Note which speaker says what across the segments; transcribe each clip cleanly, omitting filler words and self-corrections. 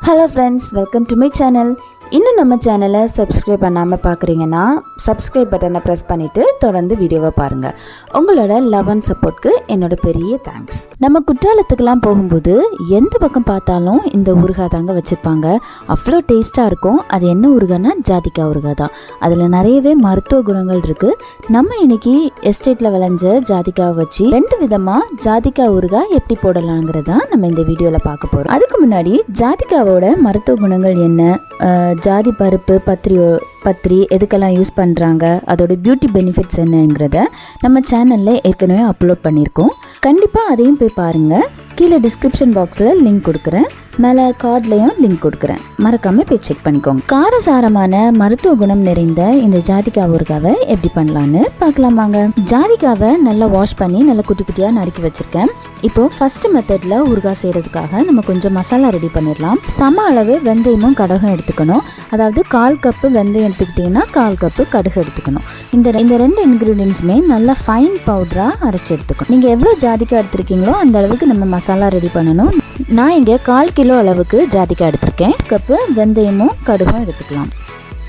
Speaker 1: Hello friends, welcome to my channel. இன்னும் நம்ம சேனலை சப்ஸ்கிரைப் பண்ணாமல் பார்க்குறீங்கன்னா சப்ஸ்கிரைப் பட்டனை ப்ரெஸ் பண்ணிவிட்டு தொடர்ந்து வீடியோவை பாருங்கள். உங்களோட லவ் அண்ட் சப்போர்ட்க்கு என்னோட பெரிய தேங்க்ஸ். நம்ம குற்றாலத்துக்கெலாம் போகும்போது எந்த பக்கம் பார்த்தாலும் இந்த ஊறுகாய் தாங்க வச்சுருப்பாங்க. அவ்வளோ டேஸ்ட்டாக இருக்கும். அது என்ன ஊறுகாய்னா ஜாதிக்காய் ஊறுகாய் தான். அதில் நிறையவே மருத்துவ குணங்கள் இருக்குது. நம்ம இன்னைக்கு எஸ்டேட்டில் விளைஞ்ச ஜாதிக்காவை வச்சு 2 விதமாக ஜாதிக்காய் ஊறுகாய் எப்படி போடலாங்கிறதா நம்ம இந்த வீடியோவில் பார்க்க போகிறோம். அதுக்கு முன்னாடி ஜாதிக்காவோட மருத்துவ குணங்கள் என்ன, ஜாதி பருப்பு பத்திரி எதுக்கெல்லாம் யூஸ் பண்ணுறாங்க, அதோட பியூட்டி பெனிஃபிட்ஸ் என்னங்கிறத நம்ம சேனலில் ஏற்கனவே அப்லோட் பண்ணியிருக்கோம். கண்டிப்பாக அதையும் போய் பாருங்கள். கீழே டிஸ்கிரிப்ஷன் பாக்ஸில் லிங்க் கொடுக்குறேன், மேலே கார்ட்லேயும் லிங்க் கொடுக்குறேன். மறக்காமல் போய் செக் பண்ணிக்கோங்க. காரசாரமான மருத்துவ குணம் நிறைந்த இந்த ஜாதிக்காய் ஊறுகாவை எப்படி பண்ணலான்னு பார்க்கலாம் வாங்க. ஜாதிக்காவை நல்லா வாஷ் பண்ணி நல்லா குட்டி குட்டியாக நறுக்கி வச்சுருக்கேன். இப்போது ஃபஸ்ட்டு மெத்தடில் ஊறுகாய் செய்கிறதுக்காக நம்ம கொஞ்சம் மசாலா ரெடி பண்ணிடலாம். சம அளவு வெந்தயமும் கடுகும் எடுத்துக்கணும். அதாவது 1/4 கப்பு வெந்தயம் எடுத்துக்கிட்டிங்கன்னா 1/4 கப்பு கடுகு எடுத்துக்கணும். இந்த 2 இன்க்ரீடியன்ஸுமே நல்லா ஃபைன் பவுடராக அரைச்சி எடுத்துக்கணும். நீங்கள் எவ்வளோ ஜாதிக்காய் எடுத்துருக்கீங்களோ அந்த அளவுக்கு நம்ம மசாலா ரெடி பண்ணணும். நான் இங்கே 1/4 கிலோ அளவுக்கு ஜாதிக்காய் எடுத்திருக்கேன். கப்பு வெந்தயமும் கடுகும் எடுத்துக்கலாம்.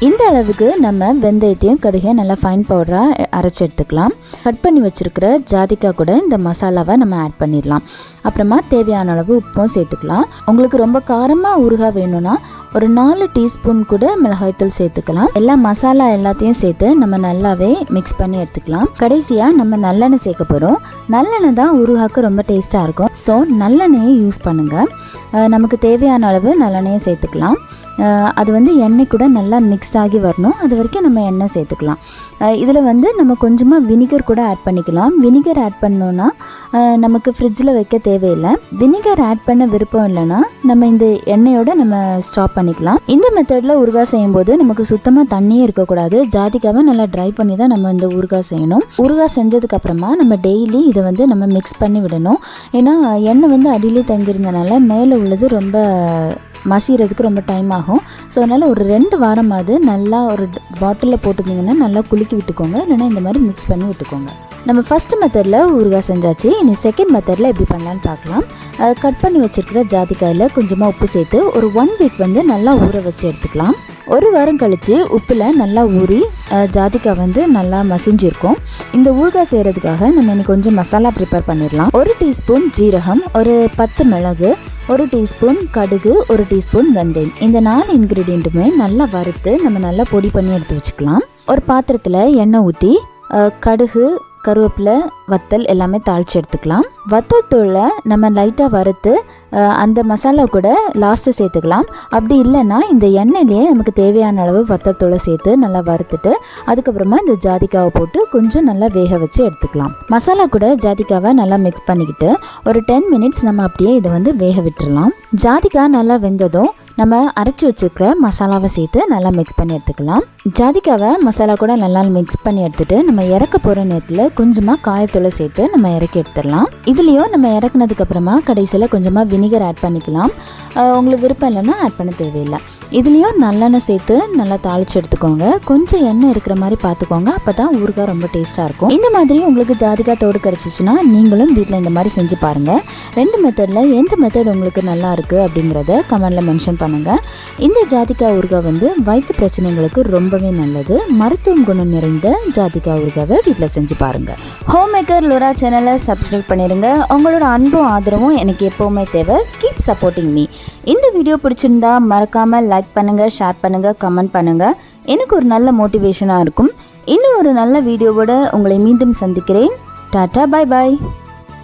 Speaker 1: இந்த அளவுக்கு நம்ம வெந்தயத்தையும் கடுகையும் நல்லா ஃபைன் பவுடராக அரைச்சி எடுத்துக்கலாம். கட் பண்ணி வச்சுருக்கிற ஜாதிக்காய் கூட இந்த மசாலாவை நம்ம ஆட் பண்ணிடலாம். அப்புறமா தேவையான அளவு உப்பும் சேர்த்துக்கலாம். உங்களுக்கு ரொம்ப காரமாக ஊறுகாய் வேணும்னா ஒரு 4 டீஸ்பூன் கூட மிளகாய்த்தூள் சேர்த்துக்கலாம். எல்லா மசாலா எல்லாத்தையும் சேர்த்து நம்ம நல்லாவே மிக்ஸ் பண்ணி எடுத்துக்கலாம். கடைசியாக நம்ம நல்லெண்ணெய் சேர்க்க போகிறோம். நல்லெண்ணெய் தான் ஊறுகாய்க்கு ரொம்ப டேஸ்ட்டாக இருக்கும். ஸோ நல்லெண்ணெயை யூஸ் பண்ணுங்கள். நமக்கு தேவையான அளவு நல்லெண்ணெயை சேர்த்துக்கலாம். அது எண்ணெய் கூட நல்லா மிக்ஸ் ஆகி வரணும். அது வரைக்கும் நம்ம எண்ணெய் சேர்த்துக்கலாம். இதில் நம்ம கொஞ்சமாக வினிகர் கூட ஆட் பண்ணிக்கலாம். வினிகர் ஆட் பண்ணோன்னா நமக்கு ஃப்ரிட்ஜில் வைக்க தேவையில்லை. வினிகர் ஆட் பண்ண விருப்பம் இல்லைன்னா நம்ம இந்த எண்ணெயோட நம்ம ஸ்டாப் பண்ணிக்கலாம். இந்த மெத்தடில் ஊறுகாய் செய்யும்போது நமக்கு சுத்தமாக தண்ணியே இருக்கக்கூடாது. ஜாதிக்காவை நல்லா ட்ரை பண்ணி தான் நம்ம இந்த ஊறுகாய் செய்யணும். ஊறுகாய் செஞ்சதுக்கப்புறமா நம்ம டெய்லி இதை நம்ம மிக்ஸ் பண்ணி விடணும். ஏன்னா எண்ணெய் அடியிலே தங்கியிருந்தனால மேலே உள்ளது ரொம்ப மசிகிறதுக்கு ரொம்ப டைம் ஆகும். ஸோ அதனால் ஒரு 2 வாரமாவது நல்லா ஒரு பாட்டிலில் போட்டுருந்தீங்கன்னா நல்லா குலுக்கி விட்டுக்கோங்க. இல்லைனா இந்த மாதிரி மிக்ஸ் பண்ணி விட்டுக்கோங்க. நம்ம ஃபஸ்ட்டு மெத்தடில் ஊறுகாய் செஞ்சாச்சு. இனி செகண்ட் மெத்தடில் எப்படி பண்ணலான்னு பார்க்கலாம். கட் பண்ணி வச்சுருக்கிற ஜாதிக்காயில் கொஞ்சமாக உப்பு சேர்த்து ஒரு 1 வீக் நல்லா ஊற வச்சு எடுத்துக்கலாம். 1 வாரம் கழித்து உப்பில் நல்லா ஊறி ஜாதிக்காய் நல்லா மசிஞ்சிருக்கும். இந்த ஊறுகாய் செய்கிறதுக்காக நம்ம இன்னைக்கு கொஞ்சம் மசாலா ப்ரிப்பேர் பண்ணிடலாம். 1 டீஸ்பூன் ஜீரகம், ஒரு 10 மிளகு, 1 டீஸ்பூன் கடுகு, 1 டீஸ்பூன் வெந்தயம். இந்த 4 இன்க்ரீடியண்ட்டுமே நல்லா வறுத்து நம்ம நல்லா பொடி பண்ணி எடுத்து வச்சுக்கலாம். ஒரு பாத்திரத்தில் எண்ணெய் ஊற்றி கடுகு, கருவேப்பிலை, வத்தல் எல்லாமே தாளித்து எடுத்துக்கலாம். வத்தல் தூளை நம்ம லைட்டாக வறுத்து அந்த மசாலா கூட லாஸ்ட்டு சேர்த்துக்கலாம். அப்படி இல்லைன்னா இந்த எண்ணெயிலேயே நமக்கு தேவையான அளவு வத்தல் தூளை சேர்த்து நல்லா வறுத்துட்டு அதுக்கப்புறமா இந்த ஜாதிக்காவை போட்டு கொஞ்சம் நல்லா வேக வச்சு எடுத்துக்கலாம். மசாலா கூட ஜாதிக்காவை நல்லா மிக்ஸ் பண்ணிக்கிட்டு ஒரு 10 மினிட்ஸ் நம்ம அப்படியே இதை வேக விட்டுடலாம். ஜாதிக்காய் நல்லா வெந்ததும் நம்ம அரைச்சி வச்சுருக்கிற மசாலாவை சேர்த்து நல்லா மிக்ஸ் பண்ணி எடுத்துக்கலாம். ஜாதிக்காவை மசாலா கூட நல்லா மிக்ஸ் பண்ணி எடுத்துகிட்டு நம்ம இறக்க போகிற நேரத்தில் கொஞ்சமாக காயத்தூளை சேர்த்து நம்ம இறக்கி எடுத்துடலாம். இதுலேயும் நம்ம இறக்குனதுக்கப்புறமா கடைசியில் கொஞ்சமாக வினிகர் ஆட் பண்ணிக்கலாம். உங்களுக்கு விருப்பம் இல்லைன்னா ஆட் பண்ண தேவையில்லை. இதுலேயும் நல்லெண்ணெய் சேர்த்து நல்லா தாளித்து எடுத்துக்கோங்க. கொஞ்சம் எண்ணெய் இருக்கிற மாதிரி பார்த்துக்கோங்க. அப்போ தான் ஊறுகாய் ரொம்ப டேஸ்ட்டாக இருக்கும். இந்த மாதிரி உங்களுக்கு ஜாதிக்காய் தோடு கிடச்சிச்சின்னா நீங்களும் வீட்டில் இந்த மாதிரி செஞ்சு பாருங்கள். 2 மெத்தடில் எந்த மெத்தட் உங்களுக்கு நல்லா இருக்குது அப்படிங்கிறத கமெண்டில் மென்ஷன் பண்ணுங்கள். இந்த ஜாதிக்காய் ஊறுகாய் வயிற்று பிரச்சனைகளுக்கு ரொம்பவே நல்லது. மருத்துவ குணம் நிறைந்த ஜாதிக்காய் ஊறுகாவை வீட்டில் செஞ்சு பாருங்கள். ஹோம் மேக்கர் லோரா சேனலை சப்ஸ்கிரைப் பண்ணிடுங்க. உங்களோட அன்பும் ஆதரவும் எனக்கு எப்போவுமே தேவை. Keep supporting me. இந்த வீடியோ பிடிச்சிருந்தா மறக்காமல் லைக் பண்ணுங்கள், ஷேர் பண்ணுங்கள், கமெண்ட் பண்ணுங்கள். எனக்கு ஒரு நல்ல மோட்டிவேஷனாக இருக்கும். இன்னும் ஒரு நல்ல வீடியோவோட உங்களை மீண்டும் சந்திக்கிறேன். டாட்டா, பாய் பாய்.